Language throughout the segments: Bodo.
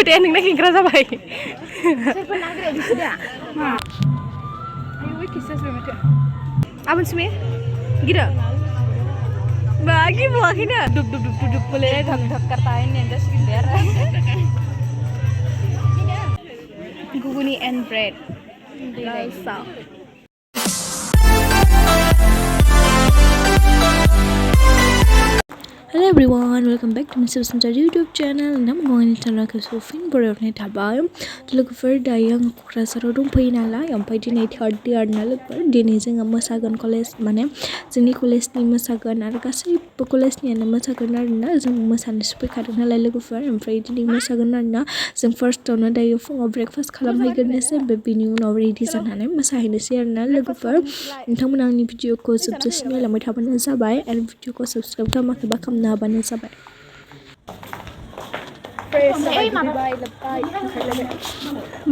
Fotonya nोंना खेंख्रा जाबाय सोरफोर नागिरो बिसोरो मा आयु किसस बे माथो आबोन सुमे गिरा bagi buahnya duk duk duk duk boleh धक करताइन ने दस गिंदेर guguni and bread salsa Hello everyone, welcome back to Mwsanaya YouTube channel. I'm going to talk about something very important. लोगोफोर दायो आं क'क्राझाराव दंफैयो नालाय ओमफ्राय दिनै थर्ड डे आरोना लोगोफोर दिनै जोङो मोसागोन कलेज माने जोंनि कलेजनि मोसागोन आरो गासैबो कलेजनियानो मोसागोन आरोना जों मोसानोसो फैखादों नालाय लोगोफोर ओमफ्राय दिनै मोसागोन आरोना जों फार्स्टआवनो दायो फुङाव ब्रेकफास्ट खालामहैग्रोनोसै ओमफ्राय बिनि उनाव रेडि जानानै मोसाहैनोसै आरोना लोगोफोर नोंथांमोना आंनि भिडिअखौ जोबजासिम नायलांबाय थाबानो जाबाय आरो भिडिअखौ साबस्क्राइब खालामाखैबा खालामनो हाबानो जाबाय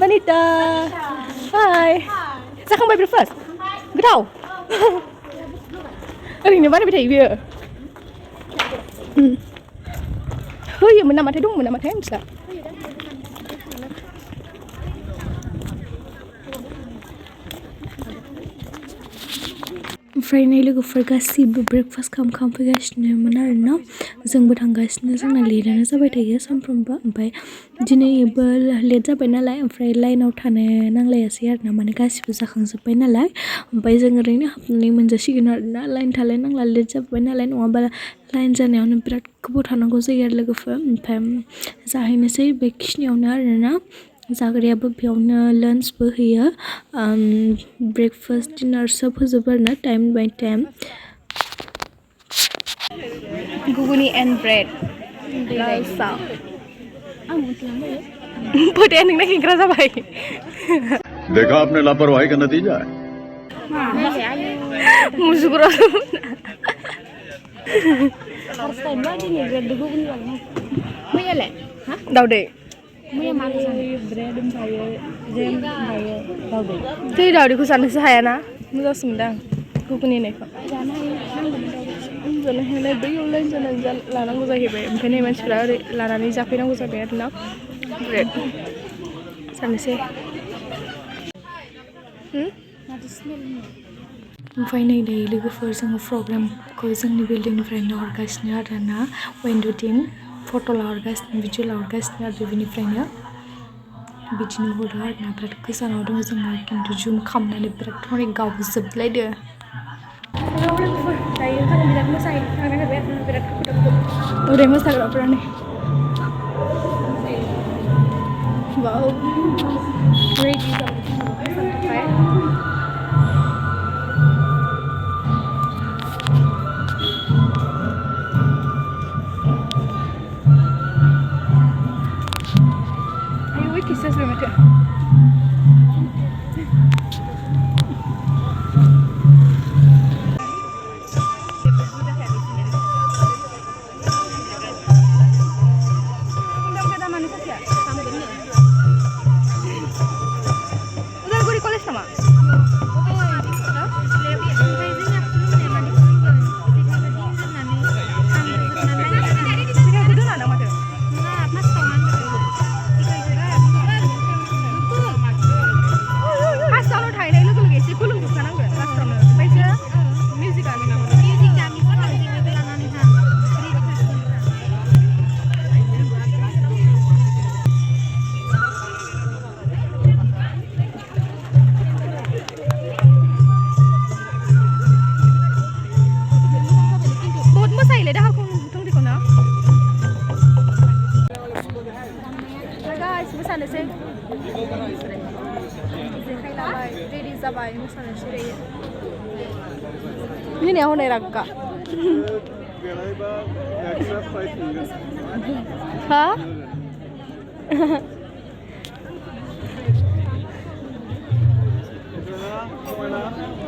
Banita Hai Zaखांबाय breakfast गोथाव ओरैनो बानायबाय थायो बियो होयोमोन नामाथाय दंमोन नामाथाय मिथिला ओमफ्राय नै लोगोफोर गासिबो ब्रेकफास्ट खालामफैगासिनोमोन आरोना जोंबो थांगासिनो जोंना लेटआनो जाबाय थायो सानफ्रोमबो ओमफ्राय दिनैबो लेट जाबाय नालाय ओमफ्राय लाइनाव थानो नांलायासै आरोना माने गासिबो जाखांजोब्बाय नालाय ओमफ्राय जों ओरैनो हाबनानै मोनजासिगोन आरोना लाइन थालायनांला लेट जाबाय नालाय नङाबा लाइन जानायावनो बिराद गोबाव थानांगौ जायो आरो लोगोफोर ओमफ्राय जाहैनोसै बेखिनियावनो आरोना जाग्रायाबो बेयावनो लान्चबो होयो ब्रेकफास्ट डिनार सब होजोबो आरोना टाइम बाय टाइम घुगुनि एन्ड ब्रेड salsa फोटोया नोंना खेंख्रा जाबाय देखा आपने लापरवाही का नतीजा है मुजुगुरा दावदै दै दावदैखौ जानोसो हायाना मोजांसो मोनदां घुगुनि होननायखौ जानो हायालाय बैयाव लाइन जानानै लानांगौ जाहैबाय ओमफ्राय मानसिफ्रा ओरै लानानै जाफैनांगौ जाबाय आरोना ब्रेड जानोसै ओमफ्राय नै दायो लोगोफोर जोङो प्रग्रामखौ जोंनि बिल्डिंनिफ्रायनो हरगासिनो आरोना उइन्ड'थिं फट' लाहरगासिनो भिडिअ लाहरगासिनो आरो बेनिफ्रायनो बिदिनो हरो आरोना बिराद गोजानाव दङ जोङो खिन्थु जुम खालामनानै बिराद हरै गावजोबलायदो लोगोफोर दायो जों बिराद मोसाहैनो थांनो नागिरबाय आरोना बिराद हाखु दाखु ओरै मोसाग्राफोरानो वाव रेडि जाबाय मोसानो थाखाय आयु किसस बे माथो उदालगुरि कलेज नामा मोसानोसै जेखाइ लाबाय रेडि जाबाय मोसानोसै दायो मिनिया हनै रागा हा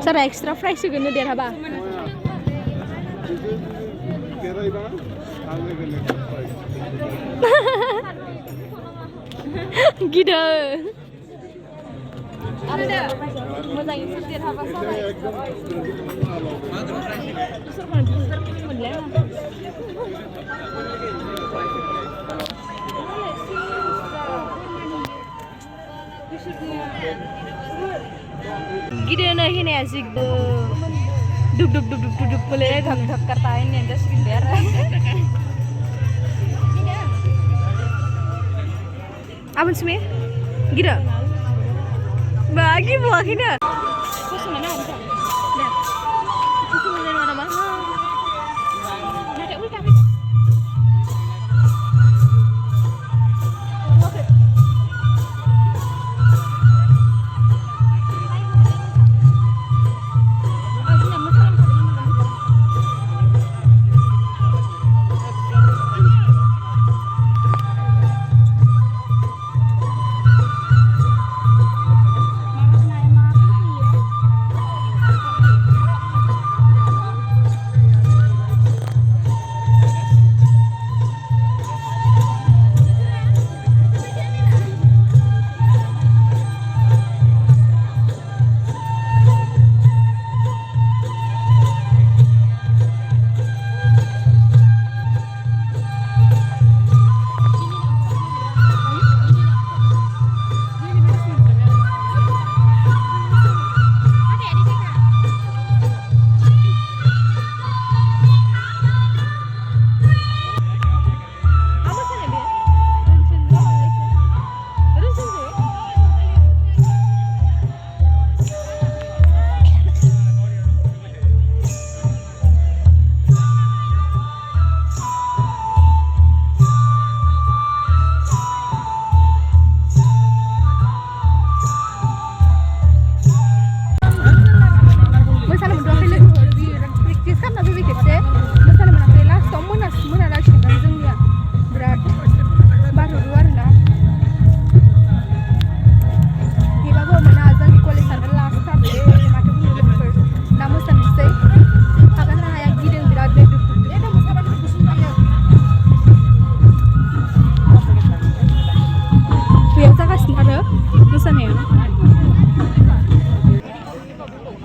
सारा एक्सट्रा प्राइस होगोन देरहाबा गिदो मोजाङै देरहाबा जाबाय Gede na hini asik dub boleh gak kartain nih terus gender. Apa sih? Gede. Bagi buah gede. Kok mana ada? Lihat. Itu mana mah? Ada ulta.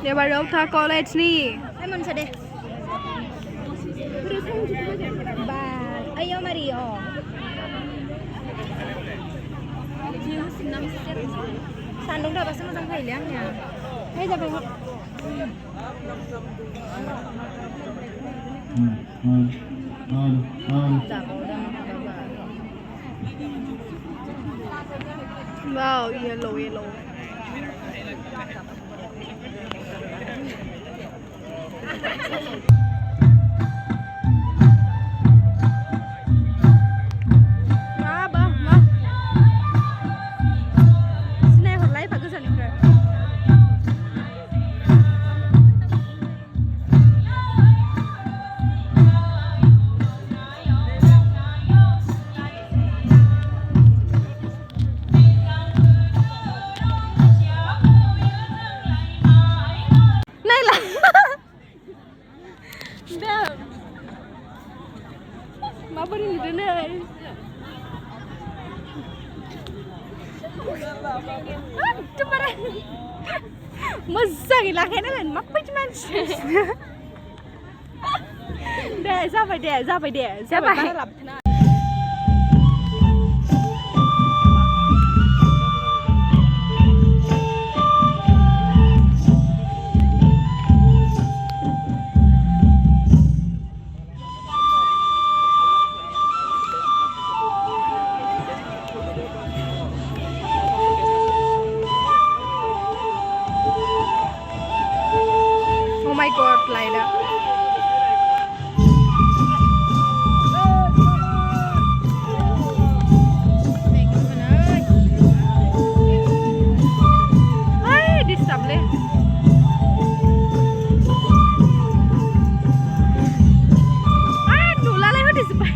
Dia baru ta college nih. Emang sedih. Bal, ayo Mario. Sandung dah pasang pasang kailannya. Ayo jabe. Wow, yellow. Mabarin dito na eh. Cumara. Masa gilaki naman. Makpaj man siya. Siapa dia? Siapa? Oh my god, Laila. Ay, disable. Aduh, lalai udah disable.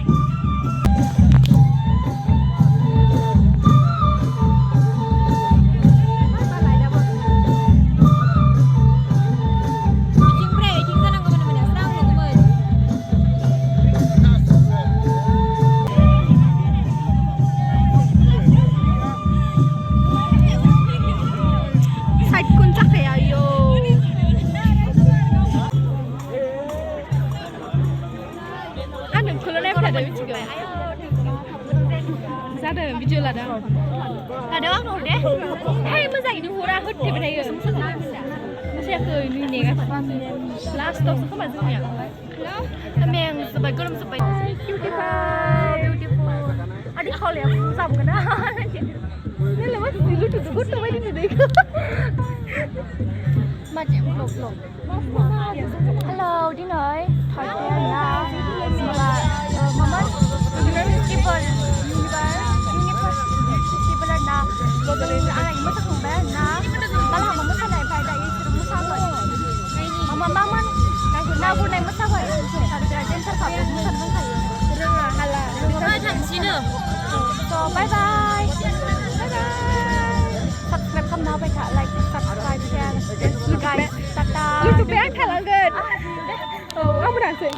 Jing sana kemana-mana. लादों आंनो हर दे hey मोजाङैनो हरा होथेबाय थायो मोसायाखै नेगासिनो लास्टआवसो खोमा जोंनिया मेंजोब्बाय गोलोमजोब्बाय beautiful आदि खावलाया फुजाबगोन ना नोंलाय मा लुथुदो गथ' बायदि नुदों माने vlog hello दिनै थार्सडे ना माबा festival festival ना जों आं मोसाखांबाय ना माला मोसानाय ओमफ्राय दायो इसोर मोसागोन मामोन ना गुरनाय मोसागोन डेन्सारफ्राबो मोसानो दंखायो रोङा हाला थांसिनो स' बाय बाय subscribe खालामना होबाय था like subscribe share guys tata लुथुबबाय आं थालांगोन औ आंबो थांसै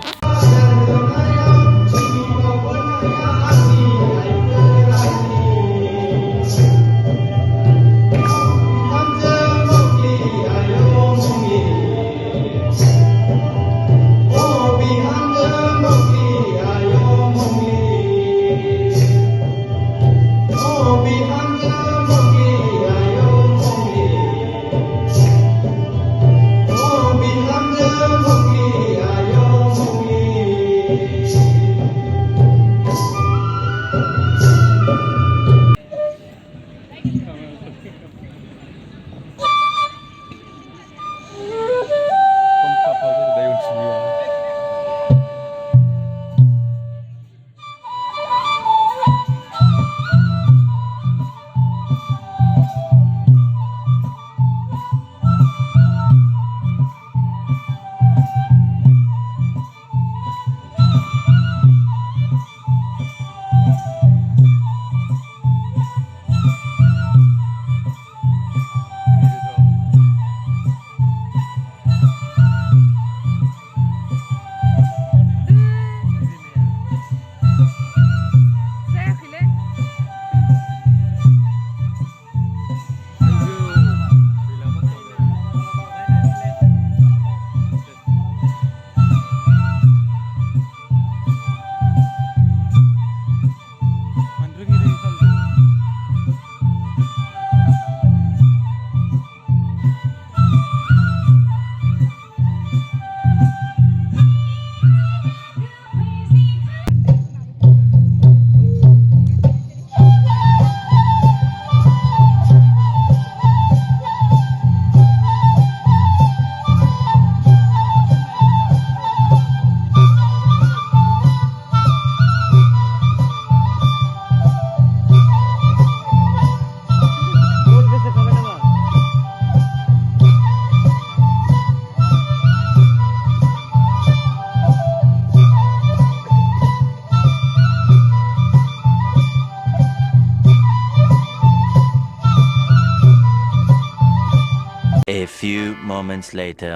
A few moments later.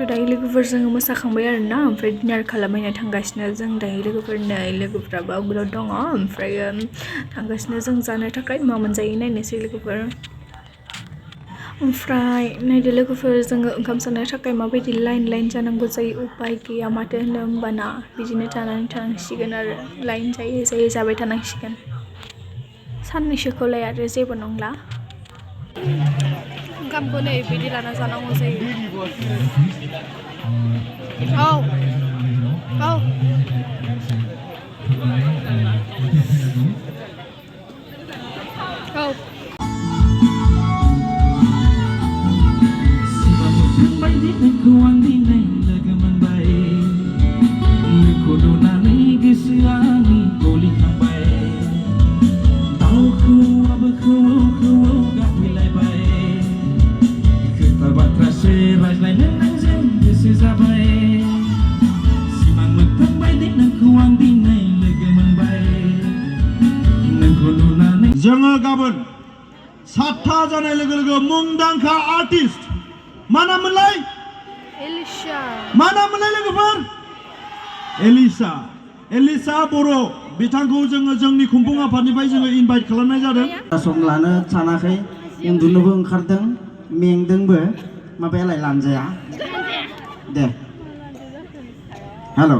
दायो लोगोफोरजों मोसाखांबाय आरोना ओमफ्राय डिनार खालामहैनो थांगासिनो जों दायो लोगोफ्राबो आवगोलाव दङ ओमफ्राय थांगासिनो जों जानो थाखाय मा मोनजायो नायनोसै लोगोफोर ओमफ्राय नायदो लोगोफोर जोङो ओंखाम जानो थाखाय माबायदि लाइन जानांगौ जायो उपाय गैया माथो होनो होमबाना बिदिनो जानानै थानांसिगोन आरो लाइन जायै जाबाय थानांसिगोन साननैसोखौलाय आरो जेबो नंला ओंखामखौ नै बिदि लाना जानांगौ जायो औ जोङो गाबोन 7था जानाय लोगो लोगो मुंदांखा आर्टिस्ट मा नाममोनलाय मा नाममोनलाय लोगोफोर एलिसा बर' बिथांखौ जोङो जोंनि खुंफुं आफादनिफ्राय जोङो इनभाइट खालामनाय जादों सम लानो सानाखै उन्दुनोबो ओंखारदों मेंदोंबो माबायालाय लानजाया दे हेल'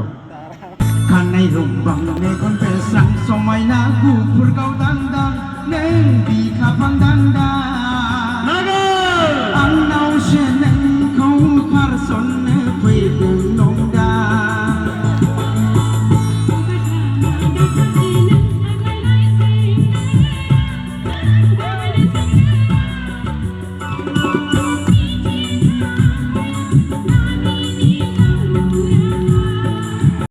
खानाय रुबां मेगन बेसां समायना गुफुर गावदां